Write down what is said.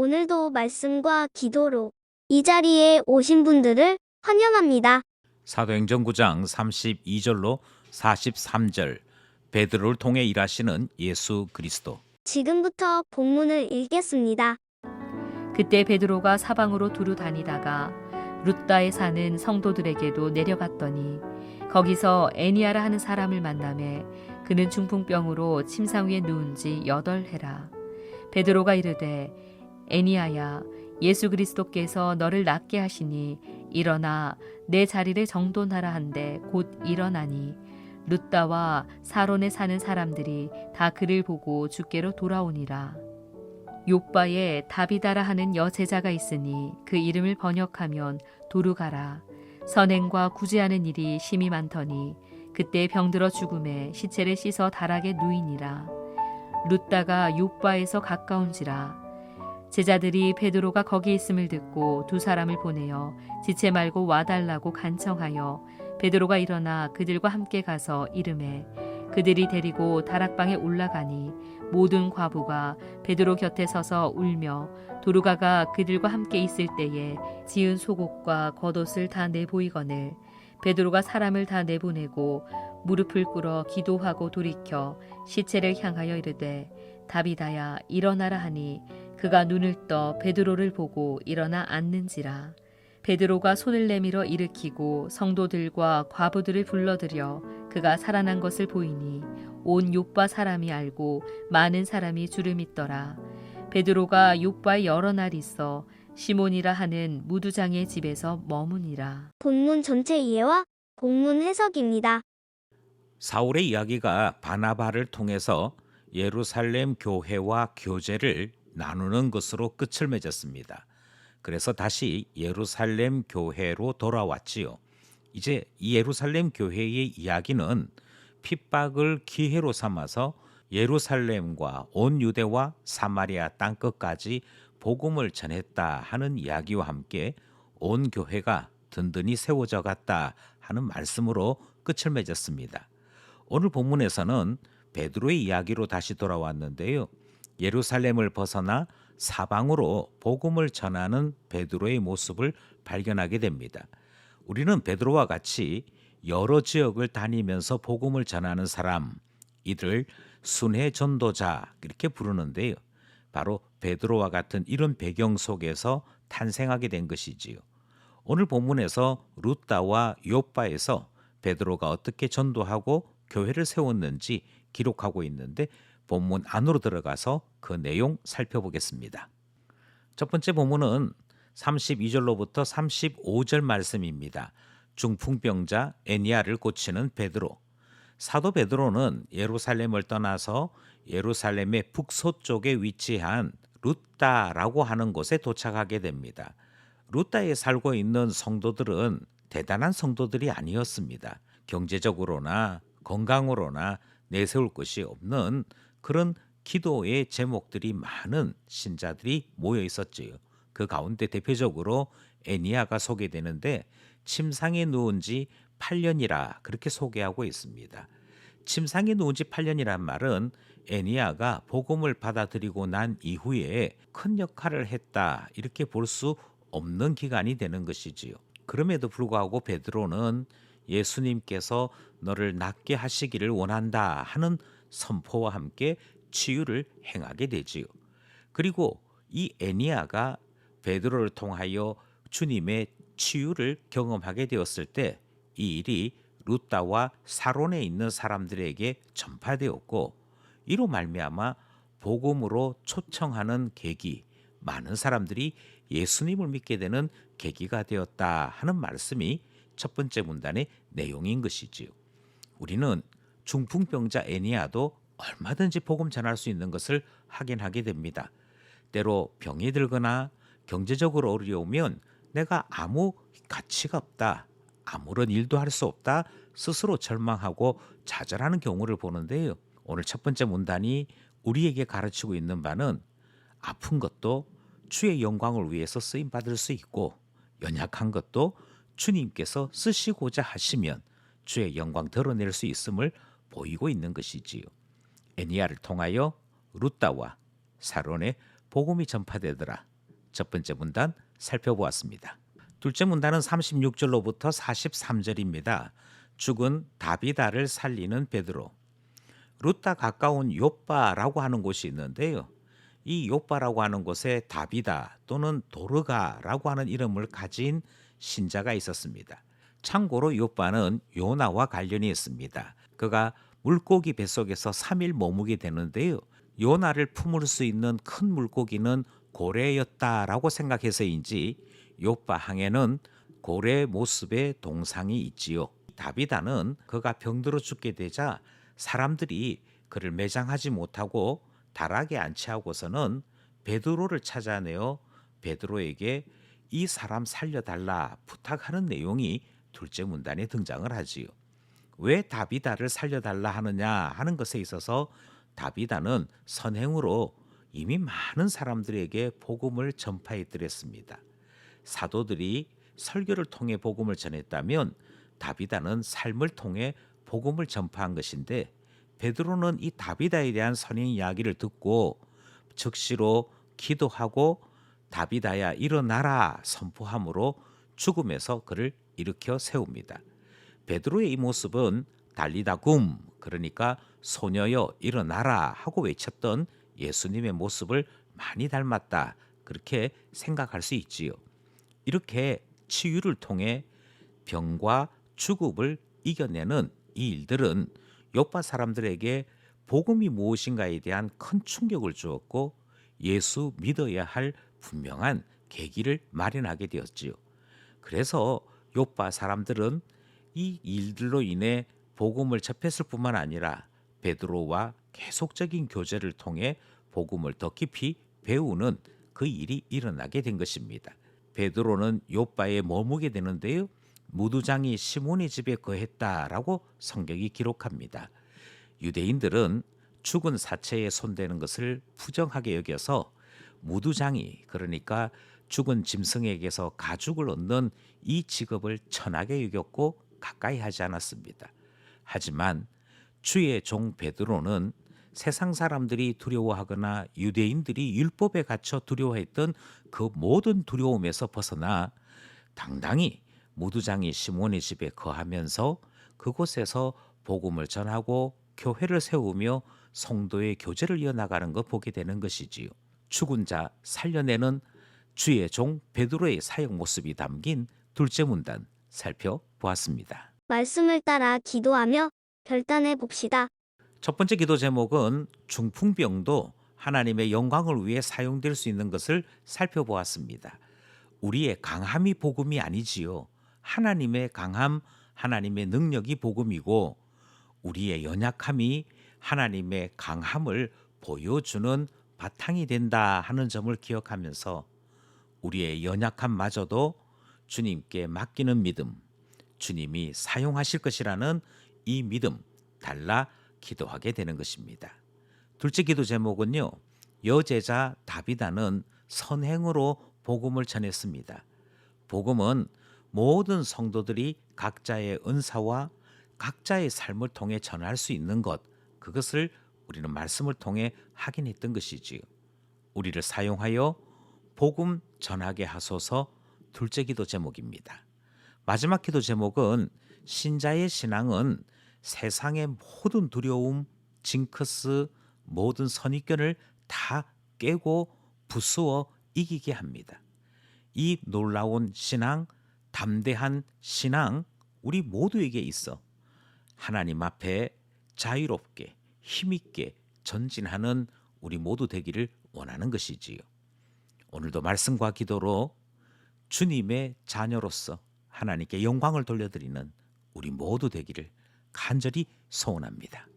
오늘도 말씀과 기도로 이 자리에 오신 분들을 환영합니다. 사도행전 9장 32절로 43절 베드로를 통해 일하시는 예수 그리스도. 지금부터 본문을 읽겠습니다. 그때 베드로가 사방으로 두루 다니다가 룻다에 사는 성도들에게도 내려갔더니 거기서 애니아라 하는 사람을 만나매 그는 중풍병으로 침상 위에 누운 지 8해라. 베드로가 이르되 애니아야, 예수 그리스도께서 너를 낫게 하시니 일어나 내 자리를 정돈하라 한데 곧 일어나니 룻다와 사론에 사는 사람들이 다 그를 보고 주께로 돌아오니라. 욥바에 다비다라 하는 여제자가 있으니 그 이름을 번역하면 도루가라. 선행과 구제하는 일이 심히 많더니 그때 병들어 죽음에 시체를 씻어 다락에 누이니라. 룻다가 욥바에서 가까운지라. 제자들이 베드로가 거기 있음을 듣고 두 사람을 보내어 지체 말고 와달라고 간청하여 베드로가 일어나 그들과 함께 가서 이르매 그들이 데리고 다락방에 올라가니 모든 과부가 베드로 곁에 서서 울며 도루가가 그들과 함께 있을 때에 지은 속옷과 겉옷을 다 내보이거늘 베드로가 사람을 다 내보내고 무릎을 꿇어 기도하고 돌이켜 시체를 향하여 이르되 다비다야 일어나라 하니 그가 눈을 떠 베드로를 보고 일어나 앉는지라. 베드로가 손을 내밀어 일으키고 성도들과 과부들을 불러들여 그가 살아난 것을 보이니 온 욥바 사람이 알고 많은 사람이 주를 믿더라. 베드로가 욥바에 여러 날 있어 시몬이라 하는 무두장의 집에서 머무니라. 본문 전체 이해와 본문 해석입니다. 사울의 이야기가 바나바를 통해서 예루살렘 교회와 교제를 나누는 것으로 끝을 맺었습니다. 그래서 다시 예루살렘 교회로 돌아왔지요. 이제 이 예루살렘 교회의 이야기는 핍박을 기회로 삼아서 예루살렘과 온 유대와 사마리아 땅끝까지 복음을 전했다 하는 이야기와 함께 온 교회가 든든히 세워져 갔다 하는 말씀으로 끝을 맺었습니다. 오늘 본문에서는 베드로의 이야기로 다시 돌아왔는데요. 예루살렘을 벗어나 사방으로 복음을 전하는 베드로의 모습을 발견하게 됩니다. 우리는 베드로와 같이 여러 지역을 다니면서 복음을 전하는 사람, 이들 순회 전도자 이렇게 부르는데요. 바로 베드로와 같은 이런 배경 속에서 탄생하게 된 것이지요. 오늘 본문에서 룻다와 욥바에서 베드로가 어떻게 전도하고 교회를 세웠는지 기록하고 있는데 본문 안으로 들어가서 그 내용 살펴보겠습니다. 첫 번째 본문은 32절로부터 35절 말씀입니다. 중풍병자 애니아를 고치는 베드로. 사도 베드로는 예루살렘을 떠나서 예루살렘의 북서쪽에 위치한 룻다라고 하는 곳에 도착하게 됩니다. 룻다에 살고 있는 성도들은 대단한 성도들이 아니었습니다. 경제적으로나 건강으로나 내세울 것이 없는 그런 기도의 제목들이 많은 신자들이 모여 있었지요. 그 가운데 대표적으로 애니아가 소개되는데 침상에 누운 지 8년이라 그렇게 소개하고 있습니다. 침상에 누운 지 8년이란 말은 애니아가 복음을 받아들이고 난 이후에 큰 역할을 했다 이렇게 볼 수 없는 기간이 되는 것이지요. 그럼에도 불구하고 베드로는 예수님께서 너를 낫게 하시기를 원한다 하는 선포와 함께 치유를 행하게 되지요. 그리고 이 애니아가 베드로를 통하여 주님의 치유를 경험하게 되었을 때 이 일이 룻다와 사론에 있는 사람들에게 전파되었고 이로 말미암아 복음으로 초청하는 계기, 많은 사람들이 예수님을 믿게 되는 계기가 되었다 하는 말씀이 첫 번째 문단의 내용인 것이지요. 우리는 중풍병자 애니아도 얼마든지 복음 전할 수 있는 것을 확인하게 됩니다. 때로 병이 들거나 경제적으로 어려우면 내가 아무 가치가 없다, 아무런 일도 할 수 없다, 스스로 절망하고 좌절하는 경우를 보는데요. 오늘 첫 번째 문단이 우리에게 가르치고 있는 바는 아픈 것도 주의 영광을 위해서 쓰임 받을 수 있고 연약한 것도 주님께서 쓰시고자 하시면 주의 영광 드러낼 수 있음을 보이고 있는 것이지요. 애니아를 통하여 룻다와 사론의 복음이 전파되더라. 첫 번째 문단 살펴보았습니다. 둘째 문단은 36절로부터 43절입니다. 죽은 다비다를 살리는 베드로. 루타 가까운 요빠라고 하는 곳이 있는데요. 이 요빠라고 하는 곳에 다비다 또는 도르가라고 하는 이름을 가진 신자가 있었습니다. 참고로 요빠는 요나와 관련이 있습니다. 그가 물고기 뱃속에서 3일 머무게 되는데요. 요나를 품을 수 있는 큰 물고기는 고래였다라고 생각해서인지 요빠 항에는 고래 모습의 동상이 있지요. 다비다는 그가 병들어 죽게 되자 사람들이 그를 매장하지 못하고 다락에 안치하고서는 베드로를 찾아내어 베드로에게 이 사람 살려달라 부탁하는 내용이 둘째 문단에 등장을 하지요. 왜 다비다를 살려달라 하느냐 하는 것에 있어서 다비다는 선행으로 이미 많은 사람들에게 복음을 전파했더랬습니다. 사도들이 설교를 통해 복음을 전했다면 다비다는 삶을 통해 복음을 전파한 것인데 베드로는 이 다비다에 대한 선행 이야기를 듣고 즉시로 기도하고 다비다야 일어나라 선포함으로 죽음에서 그를 일으켜 세웁니다. 베드로의 이 모습은 달리다굼 그러니까 소녀여 일어나라 하고 외쳤던 예수님의 모습을 많이 닮았다 그렇게 생각할 수 있지요. 이렇게 치유를 통해 병과 죽음을 이겨내는 이 일들은 요파 사람들에게 복음이 무엇인가에 대한 큰 충격을 주었고 예수 믿어야 할 분명한 계기를 마련하게 되었지요. 그래서 요파 사람들은 이 일들로 인해 복음을 접했을 뿐만 아니라 베드로와 계속적인 교제를 통해 복음을 더 깊이 배우는 그 일이 일어나게 된 것입니다. 베드로는 요빠에 머무게 되는데요. 무두장이 시몬의 집에 거했다라고 성경이 기록합니다. 유대인들은 죽은 사체에 손대는 것을 부정하게 여겨서 무두장이 그러니까 죽은 짐승에게서 가죽을 얻는 이 직업을 천하게 여겼고 가까이 하지 않았습니다. 하지만 주의 종 베드로는 세상 사람들이 두려워하거나 유대인들이 율법에 갇혀 두려워했던 그 모든 두려움에서 벗어나 당당히 무두장이 시몬의 집에 거하면서 그곳에서 복음을 전하고 교회를 세우며 성도의 교제를 이어나가는 것 보게 되는 것이지요. 죽은 자 살려내는 주의 종 베드로의 사역 모습이 담긴 둘째 문단 살펴보았습니다. 말씀을 따라 기도하며 결단해 봅시다. 첫 번째 기도 제목은 중풍병도 하나님의 영광을 위해 사용될 수 있는 것을 살펴보았습니다. 우리의 강함이 복음이 아니지요. 하나님의 강함, 하나님의 능력이 복음이고 우리의 연약함이 하나님의 강함을 보여주는 바탕이 된다 하는 점을 기억하면서 우리의 연약함마저도 주님께 맡기는 믿음, 주님이 사용하실 것이라는 이 믿음 달라 기도하게 되는 것입니다. 둘째 기도 제목은요. 여제자 다비다는 선행으로 복음을 전했습니다. 복음은 모든 성도들이 각자의 은사와 각자의 삶을 통해 전할 수 있는 것, 그것을 우리는 말씀을 통해 확인했던 것이지요. 우리를 사용하여 복음 전하게 하소서 둘째 기도 제목입니다. 마지막 기도 제목은 신자의 신앙은 세상의 모든 두려움, 징크스, 모든 선입견을 다 깨고 부수어 이기게 합니다. 이 놀라운 신앙, 담대한 신앙 우리 모두에게 있어 하나님 앞에 자유롭게 힘있게 전진하는 우리 모두 되기를 원하는 것이지요. 오늘도 말씀과 기도로 주님의 자녀로서 하나님께 영광을 돌려드리는 우리 모두 되기를 간절히 소원합니다.